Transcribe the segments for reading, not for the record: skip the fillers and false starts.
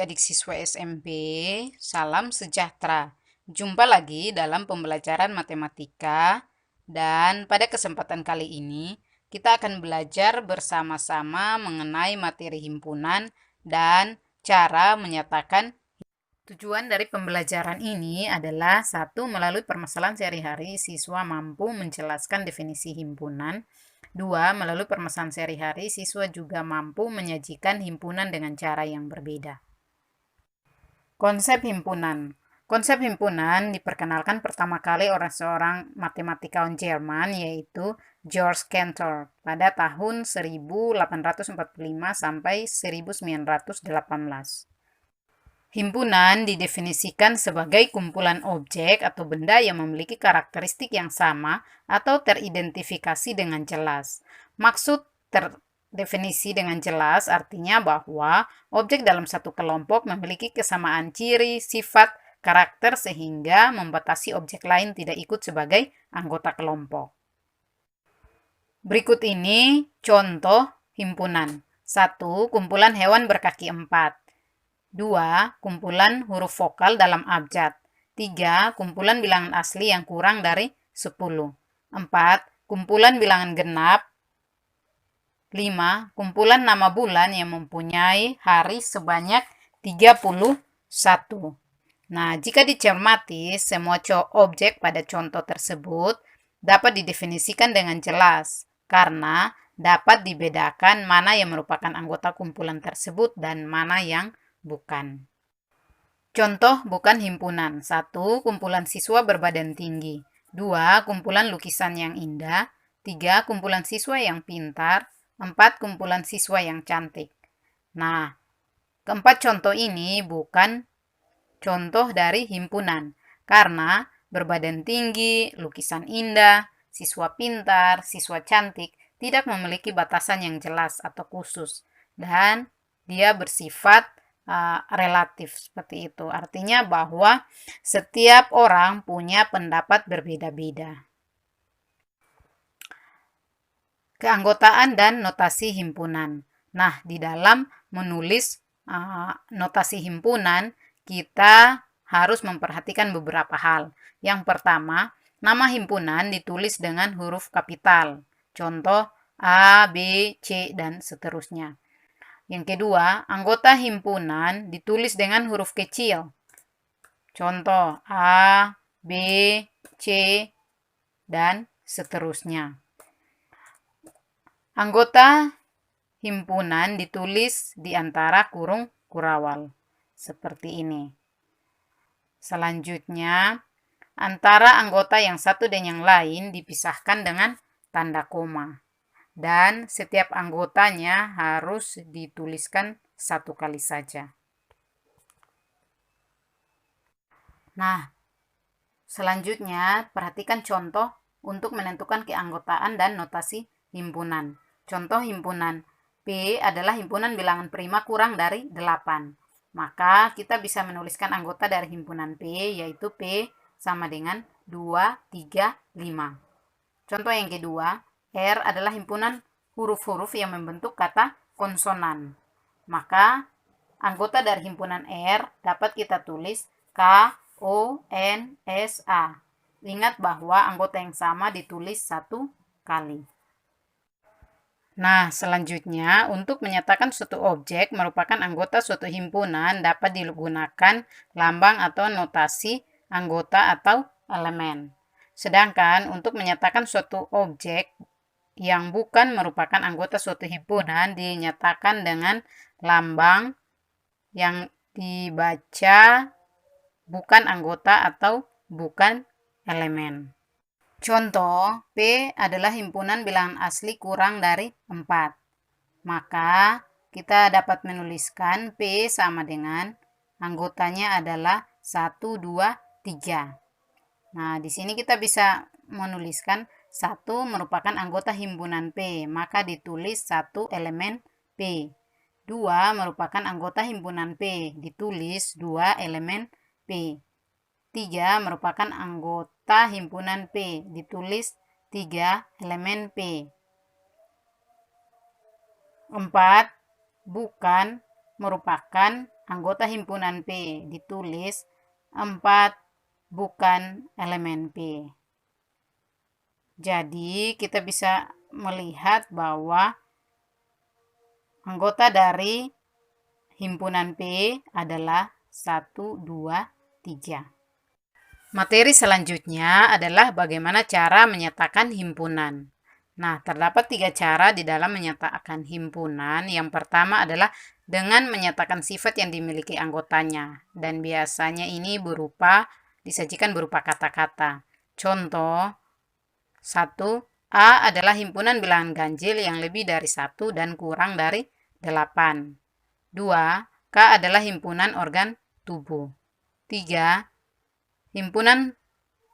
adik-adik siswa SMP, salam sejahtera. Jumpa lagi dalam pembelajaran matematika dan pada kesempatan kali ini kita akan belajar bersama-sama mengenai materi himpunan dan cara menyatakan. Tujuan dari pembelajaran ini adalah satu, melalui permasalahan sehari-hari siswa mampu menjelaskan definisi himpunan. Dua, melalui permasalahan sehari-hari siswa juga mampu menyajikan himpunan dengan cara yang berbeda. Konsep himpunan. Konsep himpunan diperkenalkan pertama kali oleh seorang matematikawan Jerman yaitu Georg Cantor pada tahun 1845 sampai 1918. Himpunan didefinisikan sebagai kumpulan objek atau benda yang memiliki karakteristik yang sama atau teridentifikasi dengan jelas. Maksud terdefinisi dengan jelas artinya bahwa objek dalam satu kelompok memiliki kesamaan ciri, sifat, karakter sehingga membatasi objek lain tidak ikut sebagai anggota kelompok. Berikut ini contoh himpunan. 1. Kumpulan hewan berkaki 4. 2. Kumpulan huruf vokal dalam abjad. 3. Kumpulan bilangan asli yang kurang dari 10. 4. Kumpulan bilangan genap. 5. Kumpulan nama bulan yang mempunyai hari sebanyak 31. Nah, jika dicermati, semua objek pada contoh tersebut dapat didefinisikan dengan jelas karena dapat dibedakan mana yang merupakan anggota kumpulan tersebut dan mana yang bukan. Contoh bukan himpunan. 1. Kumpulan siswa berbadan tinggi. 2. Kumpulan lukisan yang indah. 3. Kumpulan siswa yang pintar. 4. Kumpulan siswa yang cantik. Nah, keempat contoh ini bukan contoh dari himpunan karena berbadan tinggi, lukisan indah, siswa pintar, siswa cantik tidak memiliki batasan yang jelas atau khusus dan dia bersifat relatif seperti itu. Artinya bahwa setiap orang punya pendapat berbeda-beda. Keanggotaan dan notasi himpunan. Nah, di dalam menulis notasi himpunan, kita harus memperhatikan beberapa hal. Yang pertama, nama himpunan ditulis dengan huruf kapital. Contoh A, B, C, dan seterusnya. Yang kedua, anggota himpunan ditulis dengan huruf kecil. Contoh A, B, C, dan seterusnya. Anggota himpunan ditulis di antara kurung kurawal. Seperti ini. Selanjutnya, antara anggota yang satu dan yang lain dipisahkan dengan tanda koma. Dan setiap anggotanya harus dituliskan satu kali saja. Nah, selanjutnya perhatikan contoh untuk menentukan keanggotaan dan notasi himpunan. Contoh himpunan P adalah himpunan bilangan prima kurang dari 8. Maka kita bisa menuliskan anggota dari himpunan P yaitu P sama dengan 2, 3, 5. Contoh yang kedua, R adalah himpunan huruf-huruf yang membentuk kata konsonan. Maka anggota dari himpunan R dapat kita tulis K, O, N, S, A. Ingat bahwa anggota yang sama ditulis satu kali. Nah, selanjutnya untuk menyatakan suatu objek merupakan anggota suatu himpunan dapat digunakan lambang atau notasi anggota atau elemen. Sedangkan untuk menyatakan suatu objek yang bukan merupakan anggota suatu himpunan dinyatakan dengan lambang yang dibaca bukan anggota atau bukan elemen. Contoh, P adalah himpunan bilangan asli kurang dari 4. Maka kita dapat menuliskan P sama dengan anggotanya adalah 1, 2, 3. Nah, di sini kita bisa menuliskan 1 merupakan anggota himpunan P, maka ditulis 1 elemen P. 2 merupakan anggota himpunan P, ditulis 2 elemen P. 3 merupakan anggota himpunan P, ditulis 3 elemen P. 4 bukan merupakan anggota himpunan P ditulis 4 bukan elemen P. Jadi kita bisa melihat bahwa anggota dari himpunan P adalah 1, 2, 3. Materi selanjutnya adalah bagaimana cara menyatakan himpunan. Nah, terdapat 3 cara di dalam menyatakan himpunan. Yang pertama adalah dengan menyatakan sifat yang dimiliki anggotanya. Dan biasanya ini disajikan berupa kata-kata. Contoh, 1. A adalah himpunan bilangan ganjil yang lebih dari 1 dan kurang dari 8. 2. K adalah himpunan organ tubuh. 3. Himpunan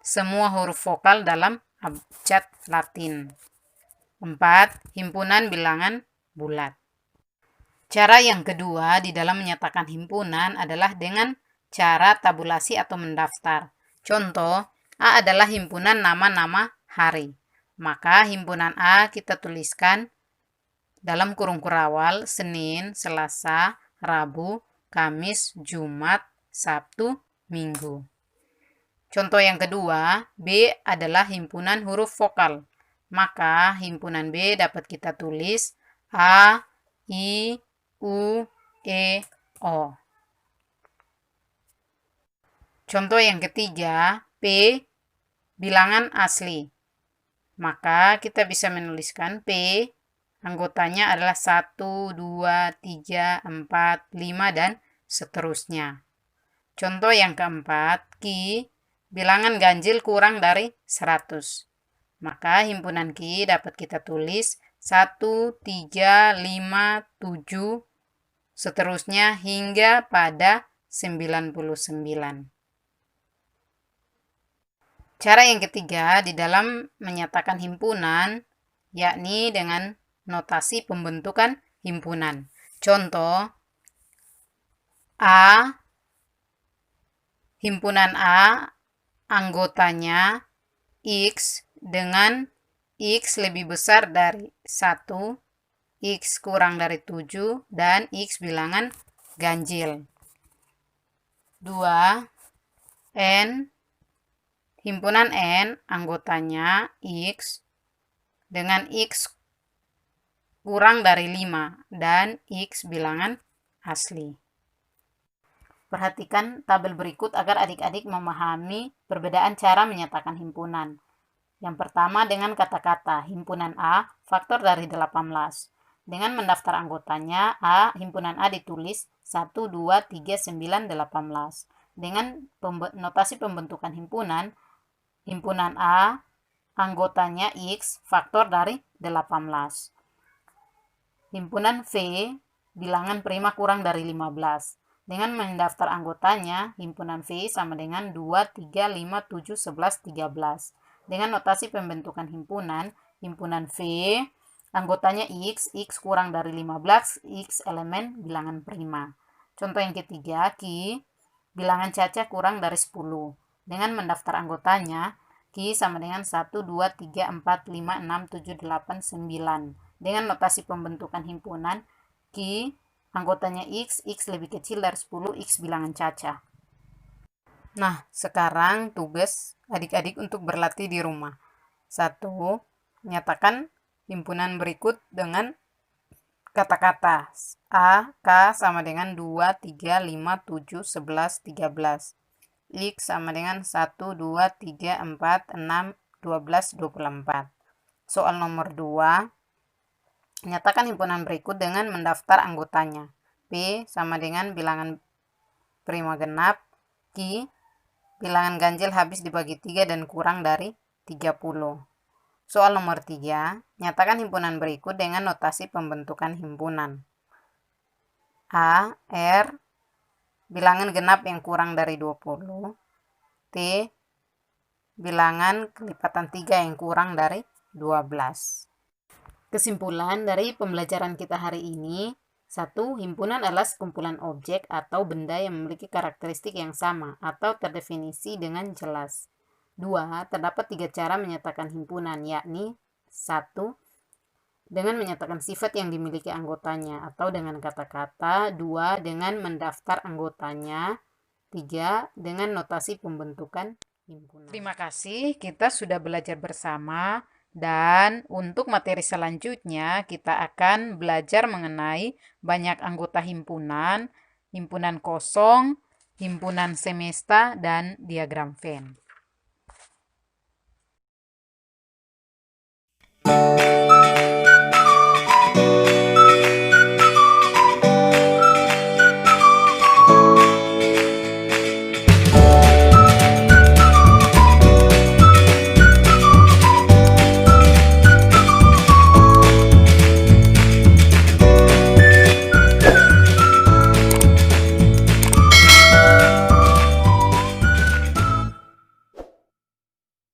semua huruf vokal dalam abjad Latin. 4. Himpunan bilangan bulat. Cara yang kedua di dalam menyatakan himpunan adalah dengan cara tabulasi atau mendaftar. Contoh, A adalah himpunan nama-nama hari. Maka himpunan A kita tuliskan dalam kurung kurawal Senin, Selasa, Rabu, Kamis, Jumat, Sabtu, Minggu. Contoh yang kedua, B adalah himpunan huruf vokal. Maka himpunan B dapat kita tulis A, I, U, E, O. Contoh yang ketiga, P bilangan asli. Maka kita bisa menuliskan P anggotanya adalah 1, 2, 3, 4, 5, dan seterusnya. Contoh yang keempat, Ki bilangan ganjil kurang dari 100. Maka himpunan Ki dapat kita tulis 1, 3, 5, 7, seterusnya hingga pada 99. Cara yang ketiga di dalam menyatakan himpunan, yakni dengan notasi pembentukan himpunan. Contoh, A, himpunan A anggotanya X dengan X lebih besar dari 1, X kurang dari 7, dan X bilangan ganjil. 2. N, himpunan N anggotanya X dengan X kurang dari 5 dan X bilangan asli. Perhatikan tabel berikut agar adik-adik memahami perbedaan cara menyatakan himpunan. Yang pertama dengan kata-kata himpunan A, faktor dari 18. Dengan mendaftar anggotanya, himpunan A ditulis 1, 2, 3, 9, 18. Dengan notasi pembentukan himpunan A, anggotanya X, faktor dari 18. Himpunan V, bilangan prima kurang dari 15. Dengan mendaftar anggotanya, himpunan V sama dengan 2, 3, 5, 7, 11, 13. Dengan notasi pembentukan himpunan V, anggotanya X, X kurang dari 15, X elemen bilangan prima. Contoh yang ketiga, Ki, bilangan caca kurang dari 10. Dengan mendaftar anggotanya, Ki sama dengan 1, 2, 3, 4, 5, 6, 7, 8, 9. Dengan notasi pembentukan himpunan, Ki, anggotanya X, X lebih kecil dari 10, X bilangan caca. Nah, sekarang tugas adik-adik untuk berlatih di rumah. 1. Nyatakan himpunan berikut dengan kata-kata. A, K sama dengan 2, 3, 5, 7, 11, 13. X sama dengan 1, 2, 3, 4, 6, 12, 24. Soal nomor 2. Nyatakan himpunan berikut dengan mendaftar anggotanya. P sama dengan bilangan prima genap. Q, bilangan ganjil habis dibagi 3 dan kurang dari 30. Soal nomor 3, nyatakan himpunan berikut dengan notasi pembentukan himpunan. A, R, bilangan genap yang kurang dari 20. T, bilangan kelipatan 3 yang kurang dari 12. Kesimpulan dari pembelajaran kita hari ini, 1. Himpunan adalah sekumpulan objek atau benda yang memiliki karakteristik yang sama atau terdefinisi dengan jelas. 2. Terdapat 3 cara menyatakan himpunan, yakni 1. dengan menyatakan sifat yang dimiliki anggotanya, atau dengan kata-kata. 2. Dengan mendaftar anggotanya. 3. Dengan notasi pembentukan himpunan. Terima kasih, kita sudah belajar bersama. Dan untuk materi selanjutnya, kita akan belajar mengenai banyak anggota himpunan, himpunan kosong, himpunan semesta, dan diagram Venn.